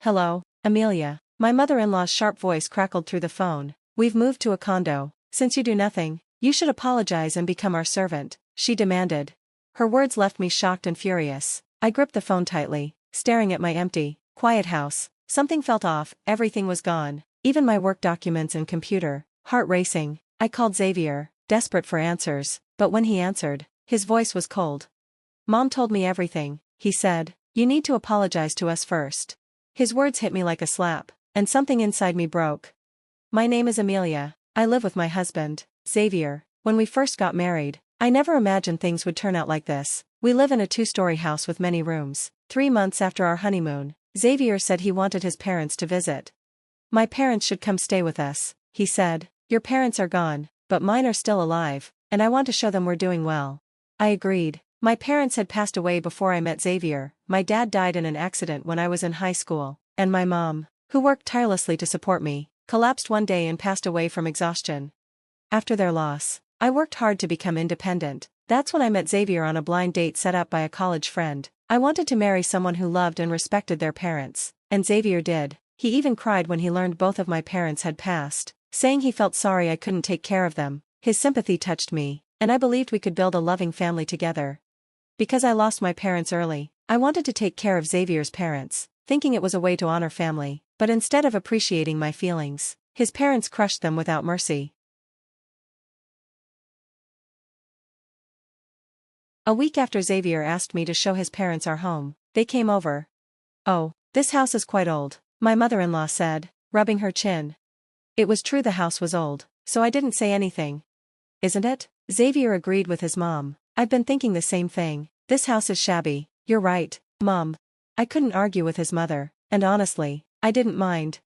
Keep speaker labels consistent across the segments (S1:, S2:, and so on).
S1: Hello, Amelia. My mother-in-law's sharp voice crackled through the phone. We've moved to a condo. Since you do nothing, you should apologize and become our servant, she demanded. Her words left me shocked and furious. I gripped the phone tightly, staring at my empty, quiet house. Something felt off, everything was gone, even my work documents and computer. Heart racing, I called Xavier, desperate for answers, but when he answered, his voice was cold. Mom told me everything, he said. You need to apologize to us first. His words hit me like a slap, and something inside me broke. My name is Amelia. I live with my husband, Xavier. When we first got married, I never imagined things would turn out like this. We live in a 2-story house with many rooms. 3 months after our honeymoon, Xavier said he wanted his parents to visit. My parents should come stay with us, he said. Your parents are gone, but mine are still alive, and I want to show them we're doing well. I agreed. My parents had passed away before I met Xavier. My dad died in an accident when I was in high school, and my mom, who worked tirelessly to support me, collapsed one day and passed away from exhaustion. After their loss, I worked hard to become independent. That's when I met Xavier on a blind date set up by a college friend. I wanted to marry someone who loved and respected their parents, and Xavier did. He even cried when he learned both of my parents had passed, saying he felt sorry I couldn't take care of them. His sympathy touched me, and I believed we could build a loving family together. Because I lost my parents early, I wanted to take care of Xavier's parents, thinking it was a way to honor family, but instead of appreciating my feelings, his parents crushed them without mercy. A week after Xavier asked me to show his parents our home, they came over. Oh, this house is quite old, my mother-in-law said, rubbing her chin. It was true the house was old, so I didn't say anything. Isn't it? Xavier agreed with his mom. I've been thinking the same thing. This house is shabby. You're right, Mom. I couldn't argue with his mother, and honestly, I didn't mind.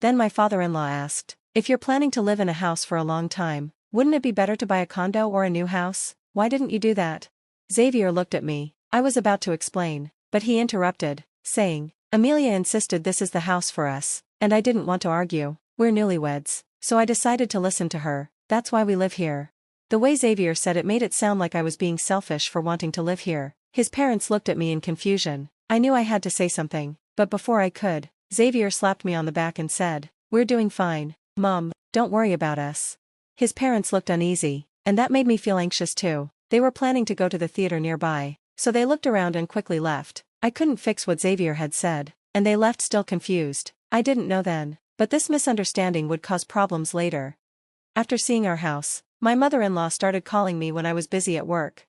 S1: Then my father-in-law asked, if you're planning to live in a house for a long time, wouldn't it be better to buy a condo or a new house? Why didn't you do that? Xavier looked at me. I was about to explain, but he interrupted, saying, Amelia insisted this is the house for us, and I didn't want to argue. We're newlyweds, so I decided to listen to her. That's why we live here. The way Xavier said it made it sound like I was being selfish for wanting to live here. His parents looked at me in confusion. I knew I had to say something, but before I could, Xavier slapped me on the back and said, we're doing fine, Mom, don't worry about us. His parents looked uneasy, and that made me feel anxious too. They were planning to go to the theater nearby, so they looked around and quickly left. I couldn't fix what Xavier had said, and they left still confused. I didn't know then, but this misunderstanding would cause problems later. After seeing our house, my mother-in-law started calling me when I was busy at work.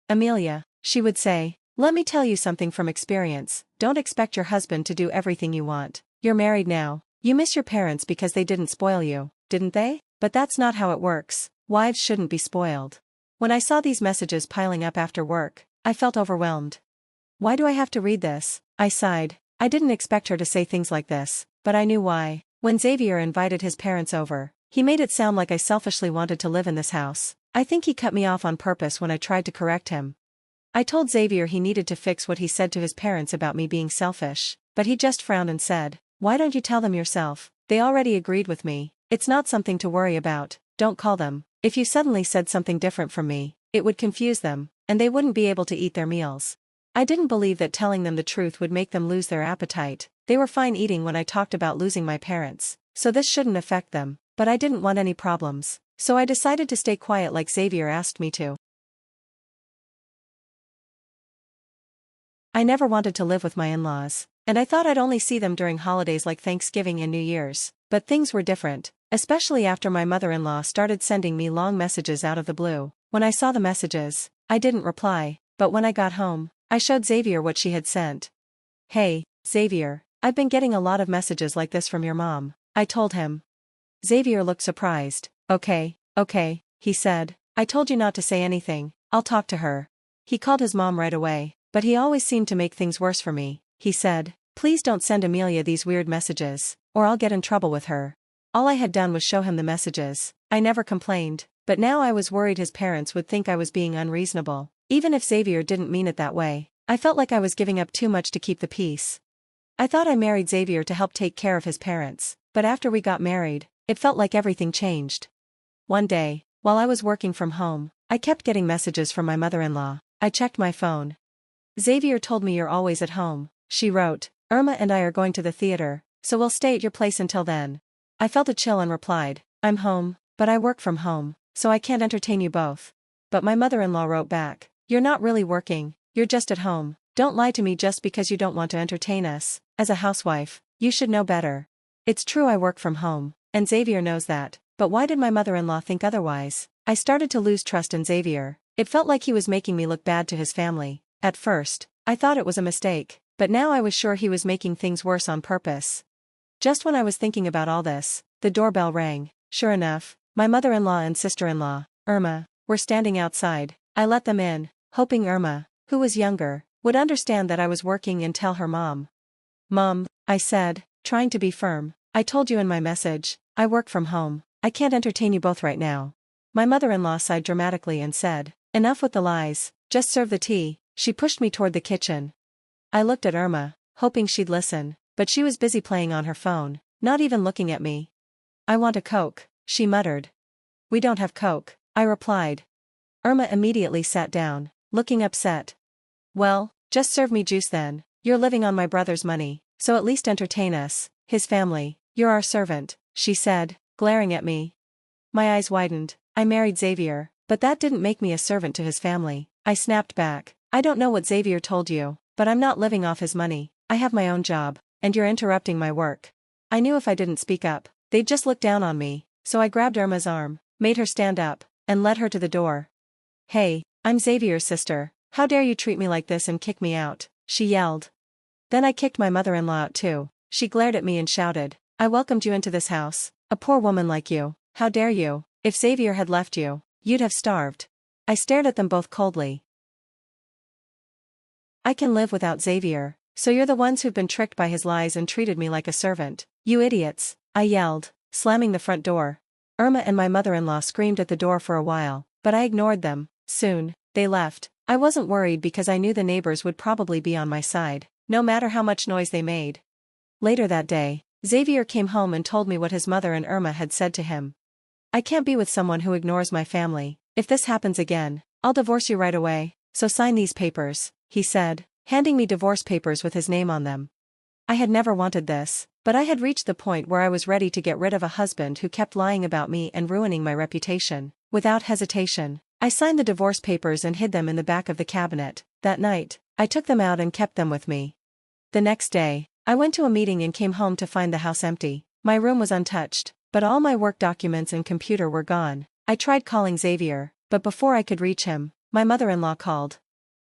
S1: Amelia, she would say, let me tell you something from experience. Don't expect your husband to do everything you want. You're married now. You miss your parents because they didn't spoil you, didn't they? But that's not how it works. Wives shouldn't be spoiled. When I saw these messages piling up after work, I felt overwhelmed. Why do I have to read this? I sighed. I didn't expect her to say things like this, but I knew why. When Xavier invited his parents over, he made it sound like I selfishly wanted to live in this house. I think he cut me off on purpose when I tried to correct him. I told Xavier he needed to fix what he said to his parents about me being selfish, but he just frowned and said, why don't you tell them yourself? They already agreed with me. It's not something to worry about. Don't call them. If you suddenly said something different from me, it would confuse them, and they wouldn't be able to eat their meals. I didn't believe that telling them the truth would make them lose their appetite. They were fine eating when I talked about losing my parents, so this shouldn't affect them, but I didn't want any problems, so I decided to stay quiet like Xavier asked me to. I never wanted to live with my in-laws, and I thought I'd only see them during holidays like Thanksgiving and New Year's, but things were different, especially after my mother-in-law started sending me long messages out of the blue. When I saw the messages, I didn't reply, but when I got home, I showed Xavier what she had sent. Hey, Xavier, I've been getting a lot of messages like this from your mom, I told him. Xavier looked surprised. Okay, he said. I told you not to say anything. I'll talk to her. He called his mom right away, but he always seemed to make things worse for me. He said, please don't send Amelia these weird messages, or I'll get in trouble with her. All I had done was show him the messages. I never complained, but now I was worried his parents would think I was being unreasonable. Even if Xavier didn't mean it that way, I felt like I was giving up too much to keep the peace. I thought I married Xavier to help take care of his parents, but after we got married, it felt like everything changed. One day, while I was working from home, I kept getting messages from my mother-in-law. I checked my phone. Xavier told me you're always at home, she wrote. Irma and I are going to the theater, so we'll stay at your place until then. I felt a chill and replied, I'm home, but I work from home, so I can't entertain you both. But my mother-in-law wrote back, you're not really working, you're just at home. Don't lie to me just because you don't want to entertain us. As a housewife, you should know better. It's true I work from home, and Xavier knows that, but why did my mother-in-law think otherwise? I started to lose trust in Xavier. It felt like he was making me look bad to his family. At first, I thought it was a mistake, but now I was sure he was making things worse on purpose. Just when I was thinking about all this, the doorbell rang. Sure enough, my mother-in-law and sister-in-law, Irma, were standing outside. I let them in, hoping Irma, who was younger, would understand that I was working and tell her mom. Mom, I said, trying to be firm, I told you in my message, I work from home. I can't entertain you both right now. My mother-in-law sighed dramatically and said, enough with the lies, just serve the tea. She pushed me toward the kitchen. I looked at Irma, hoping she'd listen, but she was busy playing on her phone, not even looking at me. I want a Coke, she muttered. We don't have Coke, I replied. Irma immediately sat down, looking upset. Well, just serve me juice then. You're living on my brother's money, so at least entertain us, his family. You're our servant, she said, glaring at me. My eyes widened. I married Xavier, but that didn't make me a servant to his family. I snapped back. I don't know what Xavier told you, but I'm not living off his money. I have my own job, and you're interrupting my work. I knew if I didn't speak up, they'd just look down on me, so I grabbed Irma's arm, made her stand up, and led her to the door. Hey, I'm Xavier's sister. How dare you treat me like this and kick me out, she yelled. Then I kicked my mother-in-law out too. She glared at me and shouted, I welcomed you into this house, a poor woman like you. How dare you? If Xavier had left you, you'd have starved. I stared at them both coldly. I can live without Xavier, so you're the ones who've been tricked by his lies and treated me like a servant. You idiots, I yelled, slamming the front door. Irma and my mother-in-law screamed at the door for a while, but I ignored them. Soon, they left. I wasn't worried because I knew the neighbors would probably be on my side, no matter how much noise they made. Later that day, Xavier came home and told me what his mother and Irma had said to him. I can't be with someone who ignores my family. If this happens again, I'll divorce you right away, so sign these papers, he said, handing me divorce papers with his name on them. I had never wanted this, but I had reached the point where I was ready to get rid of a husband who kept lying about me and ruining my reputation. Without hesitation, I signed the divorce papers and hid them in the back of the cabinet. That night, I took them out and kept them with me. The next day, I went to a meeting and came home to find the house empty. My room was untouched, but all my work documents and computer were gone. I tried calling Xavier, but before I could reach him, my mother-in-law called.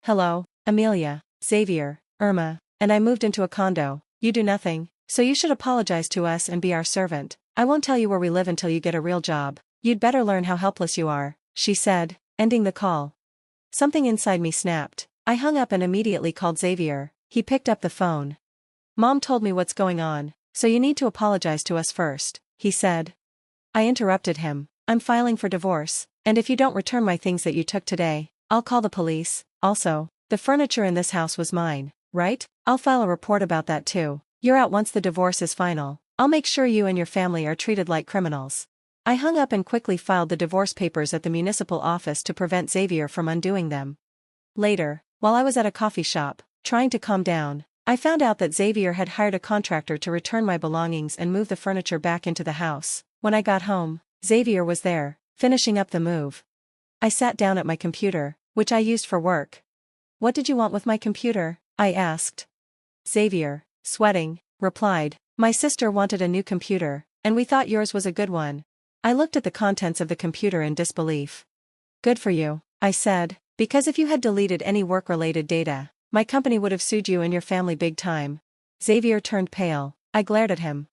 S1: Hello, Amelia, Xavier, Irma, and I moved into a condo. You do nothing, so you should apologize to us and be our servant. I won't tell you where we live until you get a real job. You'd better learn how helpless you are, she said, ending the call. Something inside me snapped. I hung up and immediately called Xavier. He picked up the phone. Mom told me what's going on, so you need to apologize to us first, he said. I interrupted him. I'm filing for divorce, and if you don't return my things that you took today, I'll call the police. Also, the furniture in this house was mine, right? I'll file a report about that too. You're out once the divorce is final. I'll make sure you and your family are treated like criminals. I hung up and quickly filed the divorce papers at the municipal office to prevent Xavier from undoing them. Later, while I was at a coffee shop, trying to calm down, I found out that Xavier had hired a contractor to return my belongings and move the furniture back into the house. When I got home, Xavier was there, finishing up the move. I sat down at my computer, which I used for work. What did you want with my computer? I asked. Xavier, sweating, replied, my sister wanted a new computer, and we thought yours was a good one. I looked at the contents of the computer in disbelief. Good for you, I said, because if you had deleted any work-related data, my company would have sued you and your family big time. Xavier turned pale. I glared at him.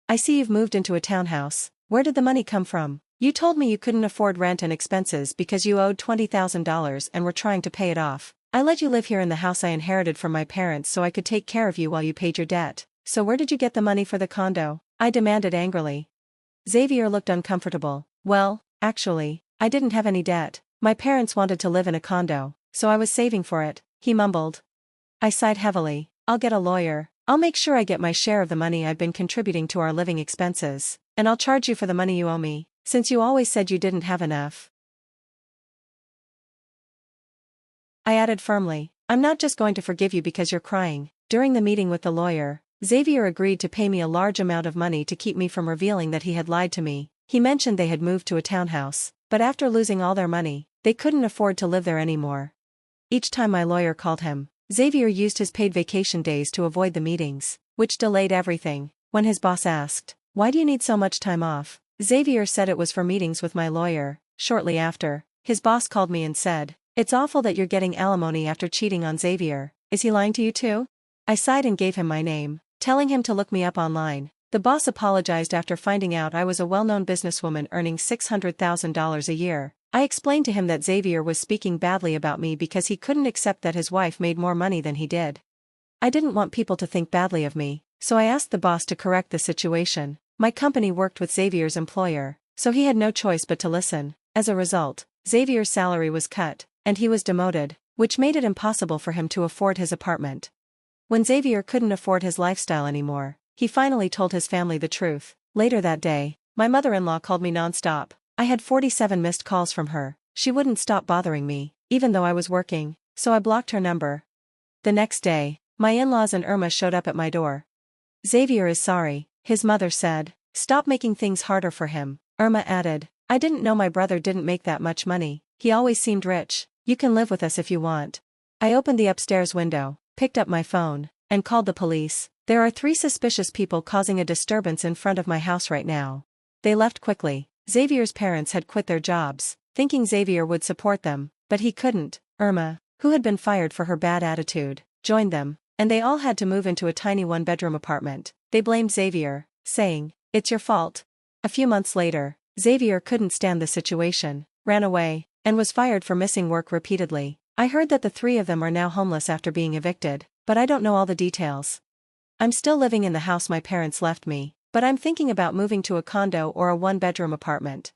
S1: I see you've moved into a townhouse. Where did the money come from? You told me you couldn't afford rent and expenses because you owed $20,000 and were trying to pay it off. I let you live here in the house I inherited from my parents so I could take care of you while you paid your debt. So where did you get the money for the condo? I demanded angrily. Xavier looked uncomfortable. Well, actually, I didn't have any debt. My parents wanted to live in a condo, so I was saving for it, he mumbled. I sighed heavily. I'll get a lawyer. I'll make sure I get my share of the money I've been contributing to our living expenses, and I'll charge you for the money you owe me, since you always said you didn't have enough. I added firmly, I'm not just going to forgive you because you're crying. During the meeting with the lawyer, Xavier agreed to pay me a large amount of money to keep me from revealing that he had lied to me. He mentioned they had moved to a townhouse, but after losing all their money, they couldn't afford to live there anymore. Each time my lawyer called him, Xavier used his paid vacation days to avoid the meetings, which delayed everything. When his boss asked, "Why do you need so much time off?" Xavier said it was for meetings with my lawyer. Shortly after, his boss called me and said, "It's awful that you're getting alimony after cheating on Xavier. Is he lying to you too?" I sighed and gave him my name, telling him to look me up online. The boss apologized after finding out I was a well-known businesswoman earning $600,000 a year. I explained to him that Xavier was speaking badly about me because he couldn't accept that his wife made more money than he did. I didn't want people to think badly of me, so I asked the boss to correct the situation. My company worked with Xavier's employer, so he had no choice but to listen. As a result, Xavier's salary was cut, and he was demoted, which made it impossible for him to afford his apartment. When Xavier couldn't afford his lifestyle anymore, he finally told his family the truth. Later that day, my mother-in-law called me non-stop. I had 47 missed calls from her. She wouldn't stop bothering me, even though I was working, so I blocked her number. The next day, my in-laws and Irma showed up at my door. "Xavier is sorry," his mother said. "Stop making things harder for him." Irma added, "I didn't know my brother didn't make that much money. He always seemed rich. You can live with us if you want." I opened the upstairs window, picked up my phone, and called the police. "There are 3 suspicious people causing a disturbance in front of my house right now." They left quickly. Xavier's parents had quit their jobs, thinking Xavier would support them, but he couldn't. Irma, who had been fired for her bad attitude, joined them, and they all had to move into a tiny one-bedroom apartment. They blamed Xavier, saying, "It's your fault." A few months later, Xavier couldn't stand the situation, ran away, and was fired for missing work repeatedly. I heard that the 3 of them are now homeless after being evicted, but I don't know all the details. I'm still living in the house my parents left me, but I'm thinking about moving to a condo or a one-bedroom apartment.